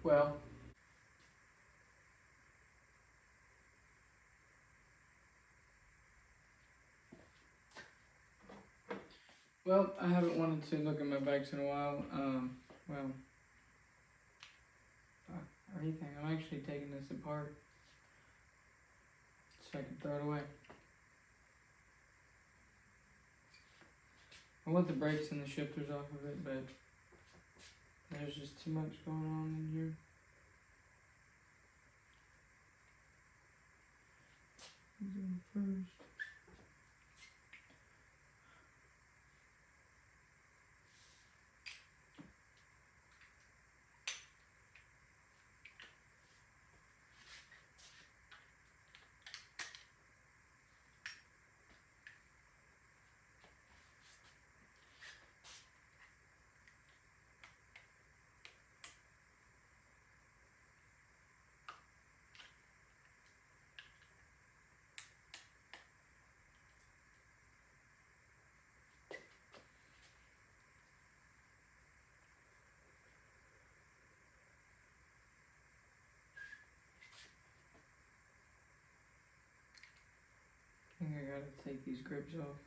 Well, I haven't wanted to look at my bikes in a while. Well, or anything. I'm actually taking this apart so I can throw it away. I want the brakes and the shifters off of it, but there's just too much going on in here. First. I think I gotta take these grips off.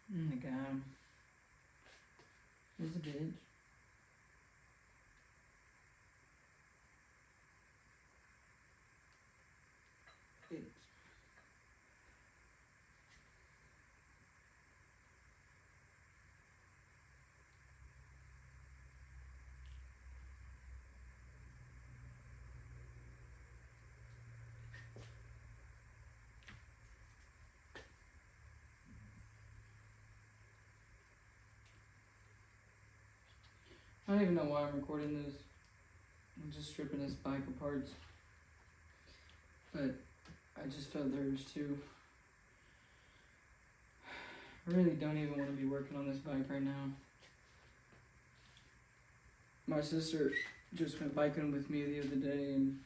Oh my god. This is a bitch. I don't even know why I'm recording this. I'm just stripping this bike apart. But I just felt there was too. I really don't even want to be working on this bike right now. My sister just went biking with me the other day and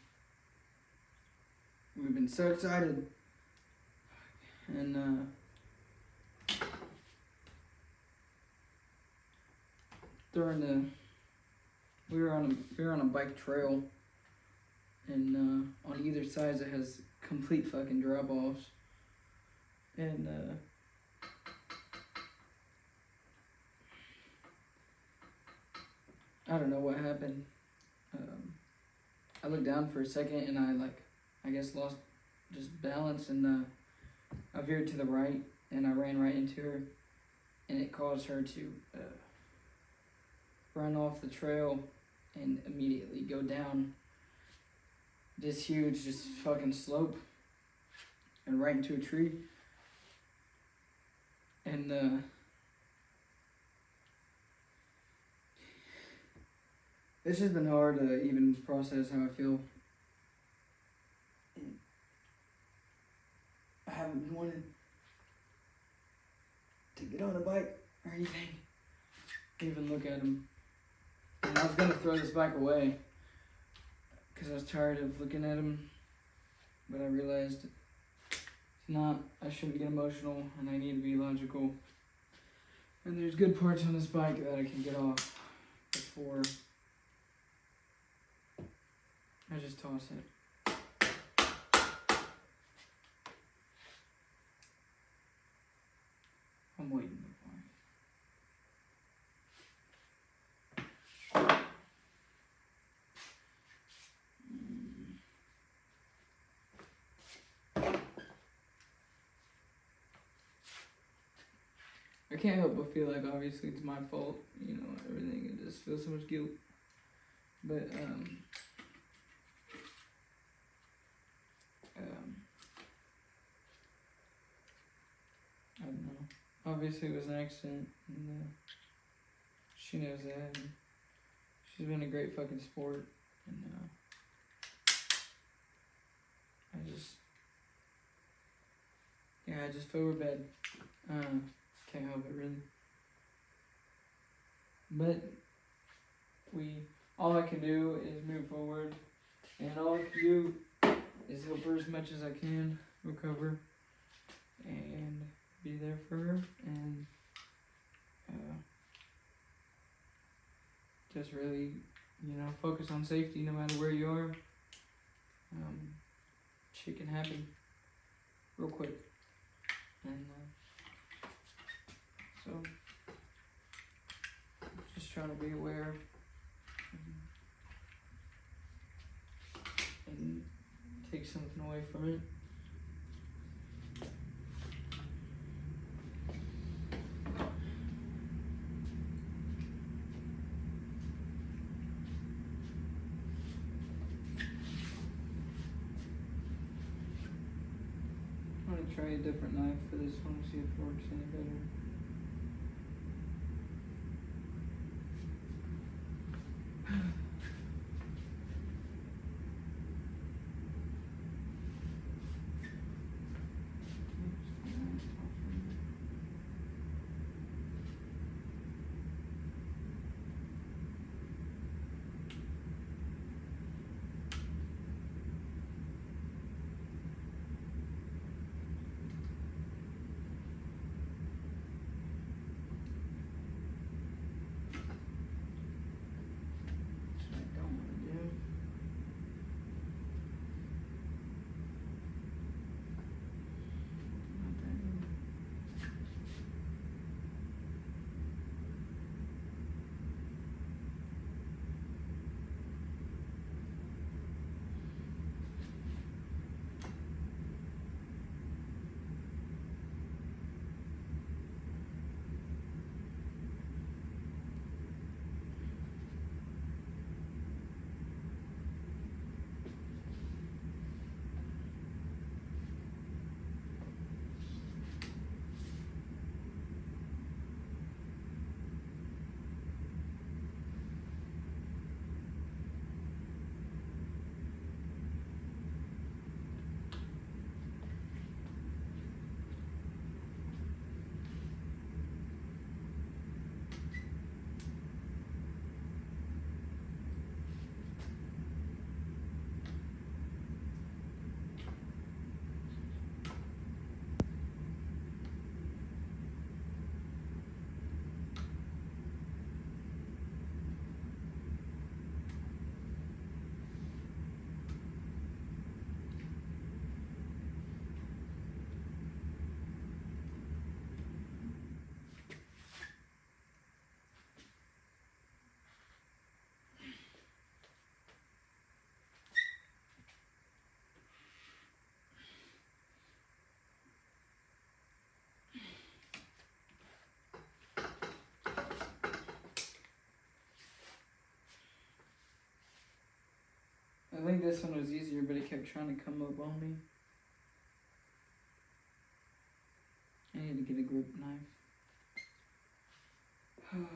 we've been so excited. And we were on a bike trail, and on either side it has complete fucking drop offs, and I don't know what happened. I looked down for a second and I guess lost just balance, and I veered to the right and I ran right into her, and it caused her to run off the trail and immediately go down this huge just fucking slope and right into a tree. And it's just been hard to even process how I feel. I haven't been wanting to get on a bike or anything, even look at them. And I was gonna throw this bike away because I was tired of looking at him, but I realized it's not. I shouldn't get emotional, and I need to be logical. And there's good parts on this bike that I can get off before I just toss it. I can't help but feel like obviously it's my fault, you know, everything. I just feel so much guilt. But I don't know. Obviously it was an accident, and she knows that. And she's been a great fucking sport, and I just feel real bad. Can't help it really. But all I can do is move forward, and all I can do is help her as much as I can recover, and be there for her, and just really, you know, focus on safety no matter where you are. Shit can happen real quick, and so just trying to be aware and take something away from it. I'm gonna try a different knife for this one, see if it works any better. I think this one was easier, but it kept trying to come up on me. I need to get a grip knife. Oh,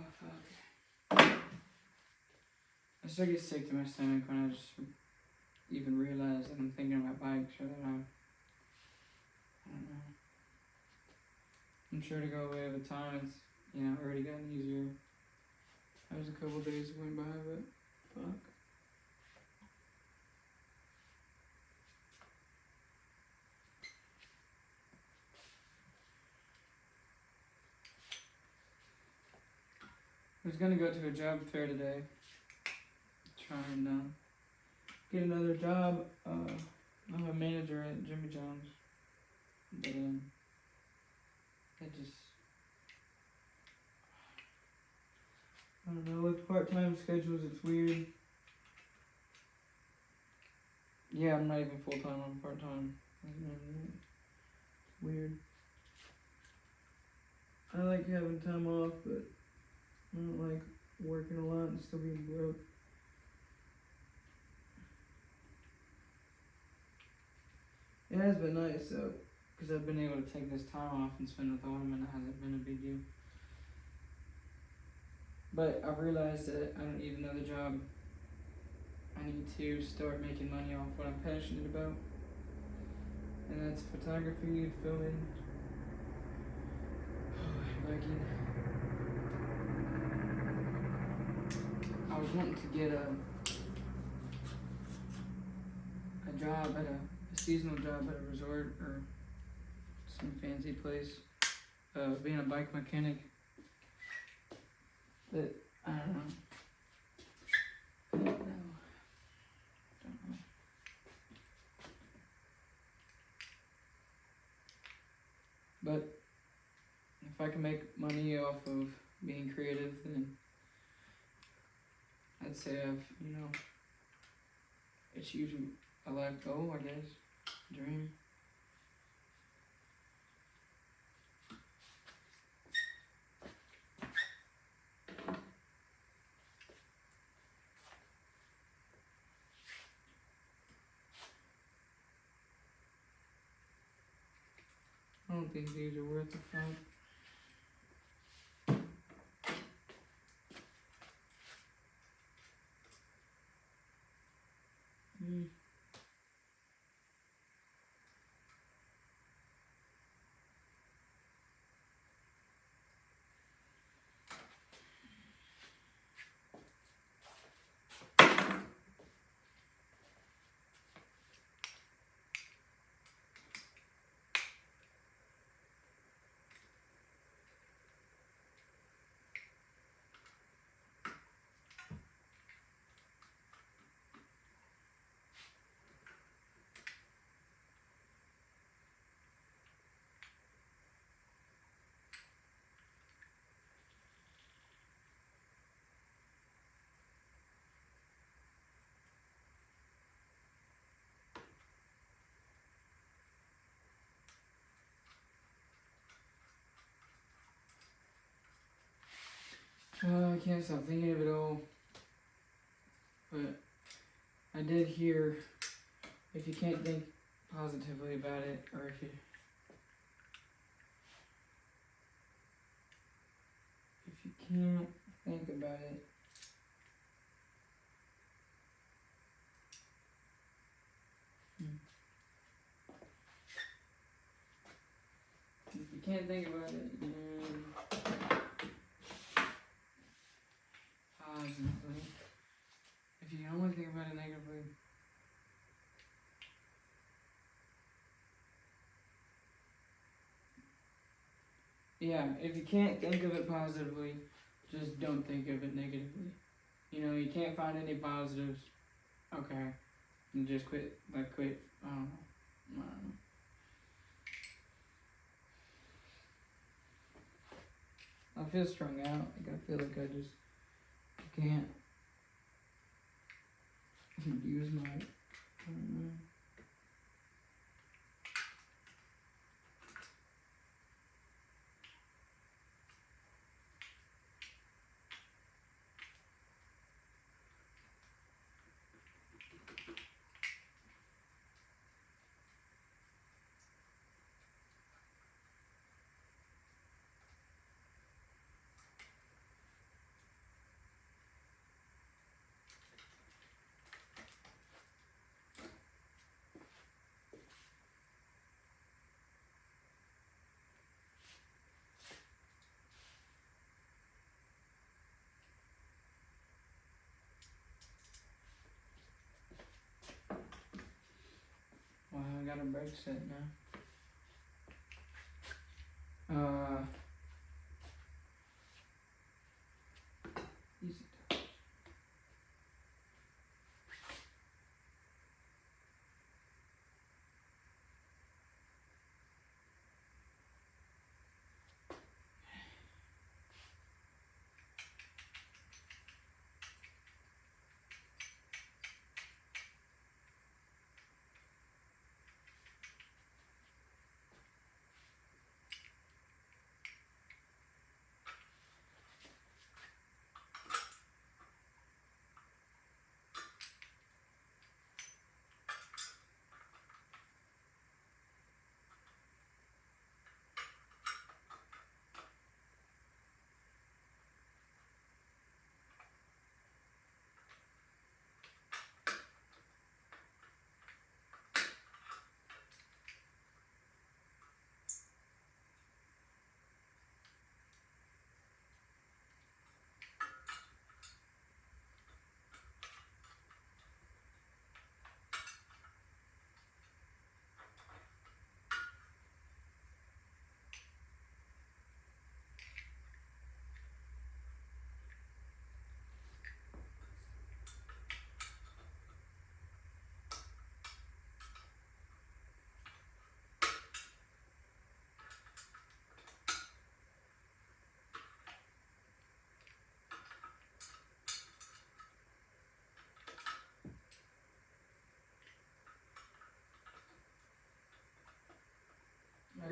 fuck. I still get sick to my stomach when I just even realize that I'm thinking about bikes, or that I don't know. I'm sure to go away over time. It's, you know, already gotten easier. That was a couple days went by, but fuck. I was gonna go to a job fair today, try and get another job. I'm a manager at Jimmy John's, but I don't know, with part-time schedules it's weird. Yeah, I'm not even full-time, I'm part-time. It's weird. I like having time off, but I don't like working a lot and still being broke. It has been nice though, because I've been able to take this time off and spend with Autumn, and it hasn't been a big deal. But I've realized that I don't need another job. I need to start making money off what I'm passionate about, and that's photography and filming, biking. I was wanting to get a job at a seasonal job at a resort or some fancy place, being a bike mechanic. But I don't know. But if I can make money off of being creative, then I'd say I've, achieved a life goal, I guess, dream. I don't think these are worth the fight. I can't stop thinking of it all. But I did hear, if you can't think positively about it, or if you can't think about it, if you can't think about it, positively. If you can only think about it negatively, yeah, if you can't think of it positively, just don't think of it negatively. You can't find any positives, okay, and just quit, I don't know. I feel strung out, I feel like I just can't use my, I don't know. Wow, I got a brake set now. Easy touch.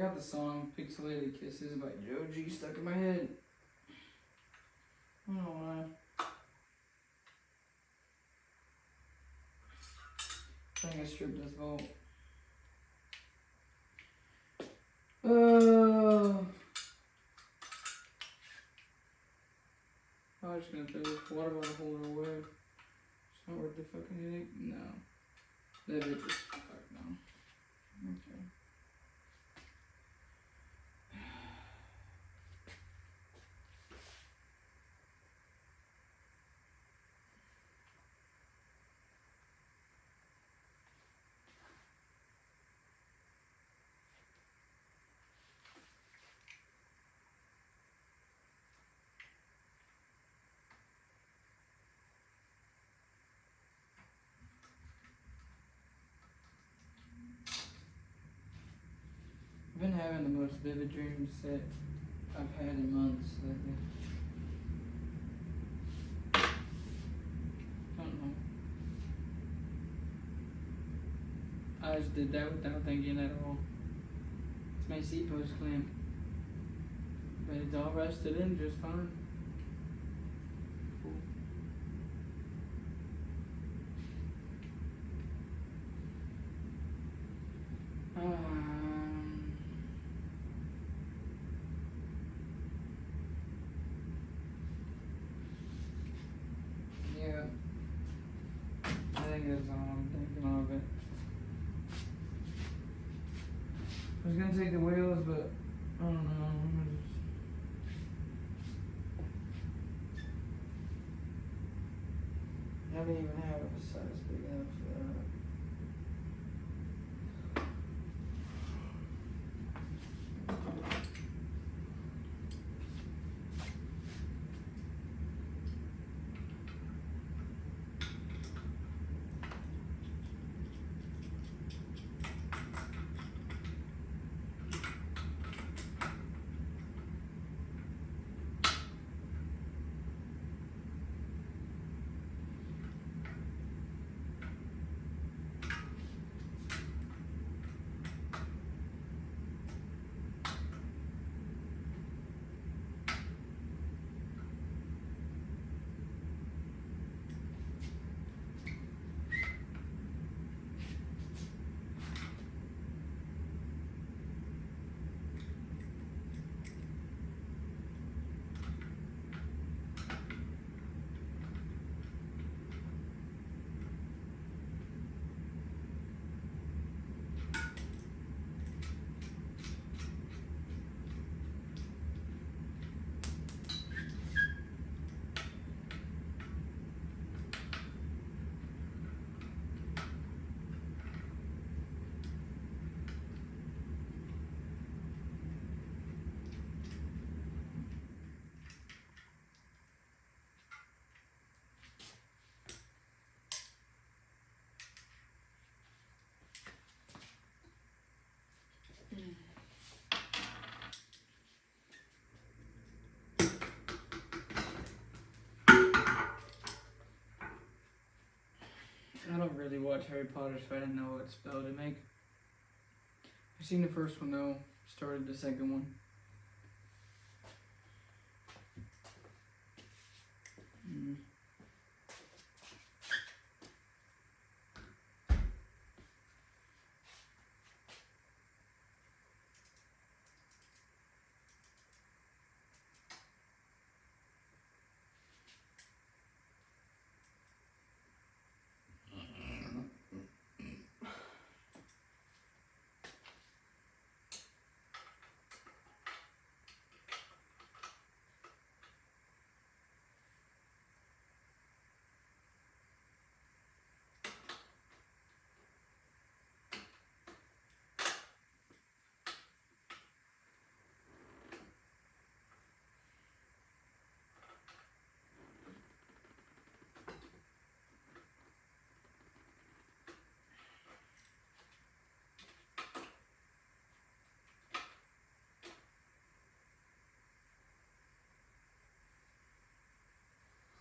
got the song Pixelated Kisses by Joji stuck in my head. I don't know why. I think I stripped this vault. I was just gonna throw this water bottle holder away. It's not worth the fucking headache. No. That bitch is fuck no. Okay. I've been having the most vivid dreams that I've had in months lately. I don't know. I just did that without thinking at all. It's my seat post clamp. But it's all rested in just fine. Cool. Yeah. I think that's all I'm thinking of it. I was gonna take the wheels, but I don't know. I don't even have a size big enough for that. I don't really watch Harry Potter, so I didn't know what spell to make. I've seen the first one though, started the second one.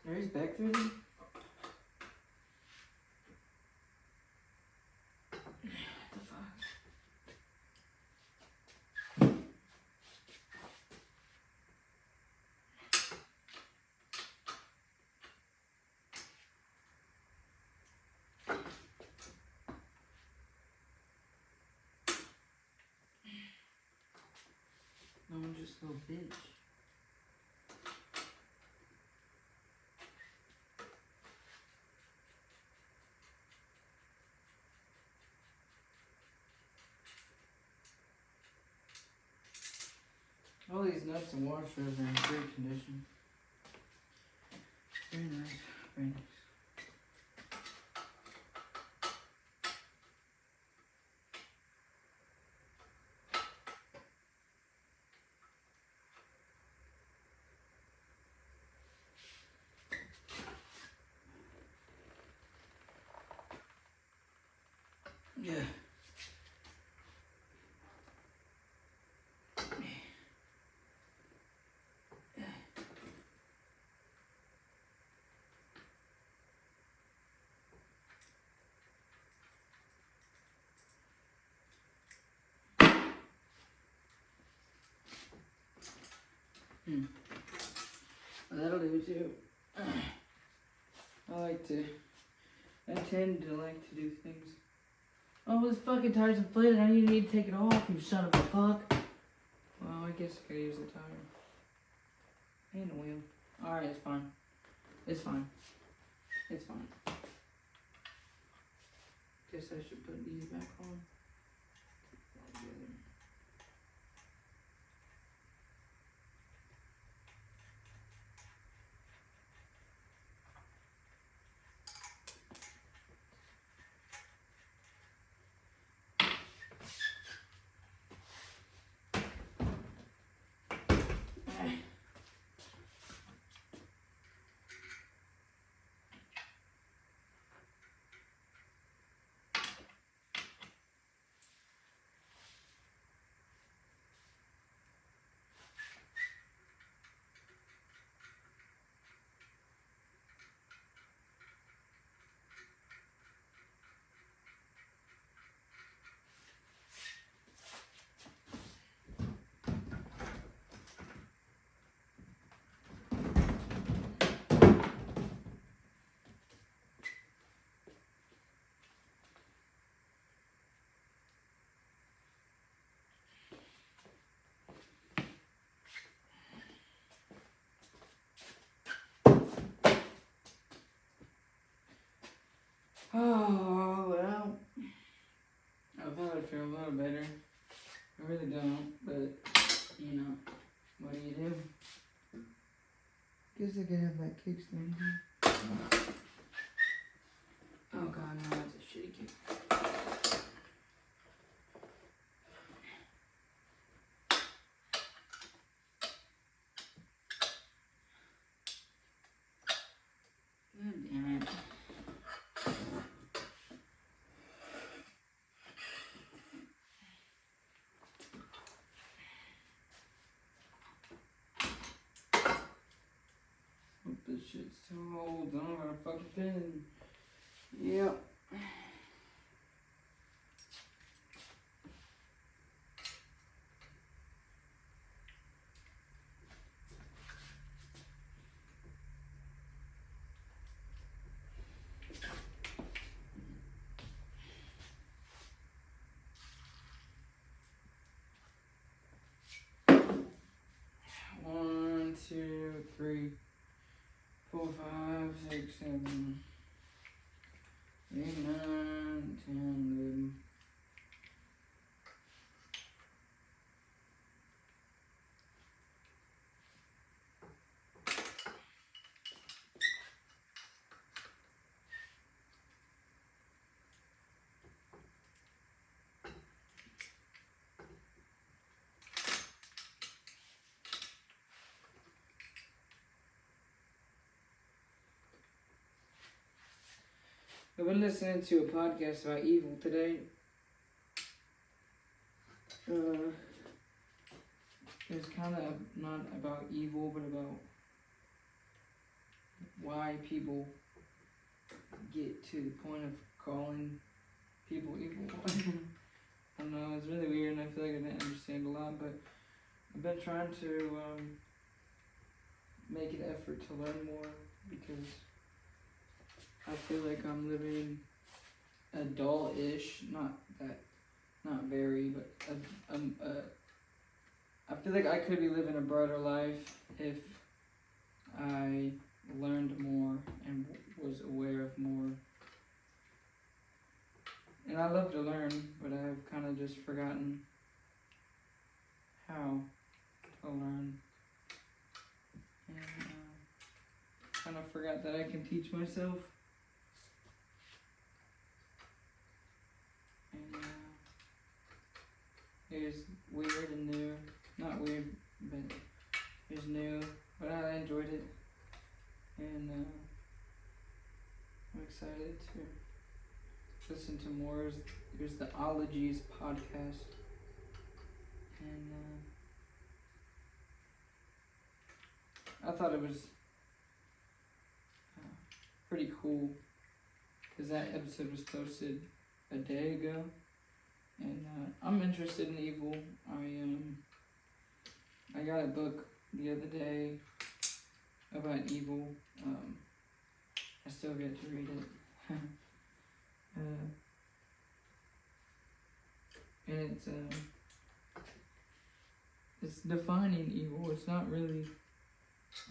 Harry's back through them? What the fuck? I'm just a little bitch. All these nuts and washers are in great condition. Very nice, very nice. Yeah. That'll do too. I tend to like to do things. Oh, this fucking tire's inflated. I need to take it off, you son of a fuck. Well, I guess I could use the tire. And the wheel. Alright, it's fine. It's fine. It's fine. Guess I should put these back on. Oh, well. I thought I'd feel a little better. I really don't, but, you know, what do you do? Guess I could have that kickstand here. Oh god, no, that's a shitty kick. God damn it. Hope this shit still holds. I'm gonna fucking pin. Yep. One, two, three, 4, 5, 6, 7, 8, 9, 10, 11. I've been listening to a podcast about evil today. It's kind of not about evil, but about why people get to the point of calling people evil. I don't know, it's really weird, and I feel like I didn't understand a lot, but I've been trying to make an effort to learn more, because I feel like I'm living adult-ish, not very, but I feel like I could be living a brighter life if I learned more and was aware of more. And I love to learn, but I've kind of just forgotten how to learn. And kind of forgot that I can teach myself. And here's weird and new. Not weird, but it's new. But I enjoyed it. And I'm excited to listen to more. There's the Ologies podcast. And I thought it was pretty cool because that episode was posted a day ago. And I'm interested in evil. I got a book the other day about evil. I still get to read it. And it's defining evil. It's not really,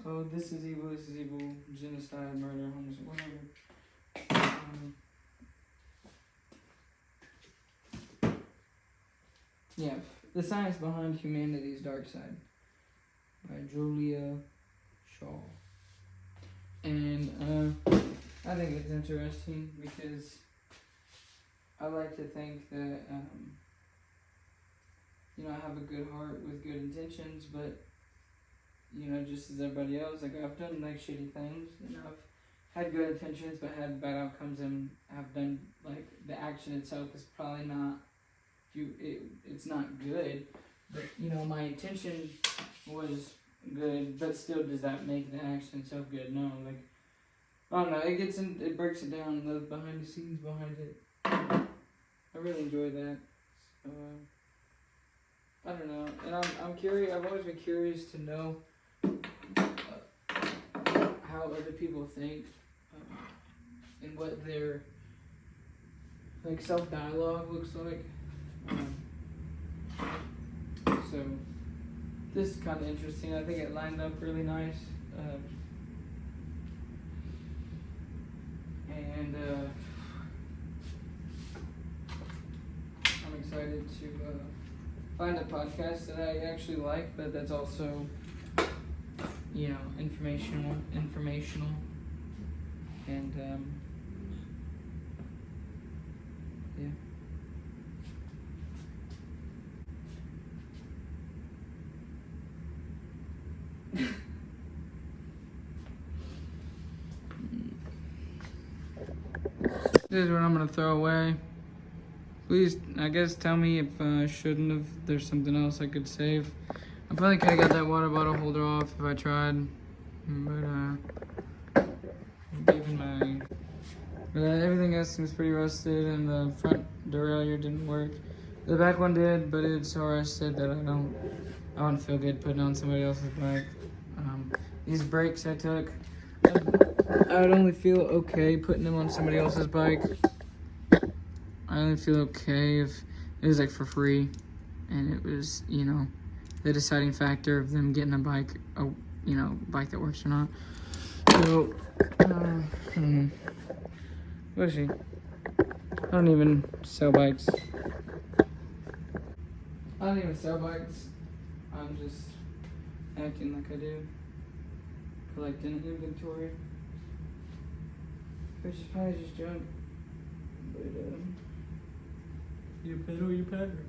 oh, this is evil, genocide, murder, homicide, whatever. Yeah, The Science Behind Humanity's Dark Side by Julia Shaw. And I think it's interesting because I like to think that, I have a good heart with good intentions, but, just as everybody else, like, I've done, like, shitty things, and I've had good intentions, but had bad outcomes, and have done, like, the action itself is probably not, it's not good, but, my intention was good, but still, does that make the action itself good? No, like, I don't know, it breaks it down, the behind the scenes behind it. I really enjoy that. So, I don't know, and I'm curious. I've always been curious to know how other people think and what their like self-dialogue looks like. So this is kind of interesting. I think it lined up really nice. And I'm excited to find a podcast that I actually like, but that's also, informational, and yeah. This is what I'm gonna throw away. Please, I guess, tell me if I shouldn't have. There's something else I could save. I probably could have got that water bottle holder off if I tried. But everything else seems pretty rusted, and the front derailleur didn't work. The back one did, but it's so rusted that I wouldn't feel good putting on somebody else's bike. These brakes I took, I would only feel okay putting them on somebody else's bike. I only feel okay if it was like for free, and it was, the deciding factor of them getting a bike, bike that works or not. So, what is she? I don't even sell bikes. I'm just acting like I do. Collecting inventory. Which is probably just junk. But, you pedal, you pattern.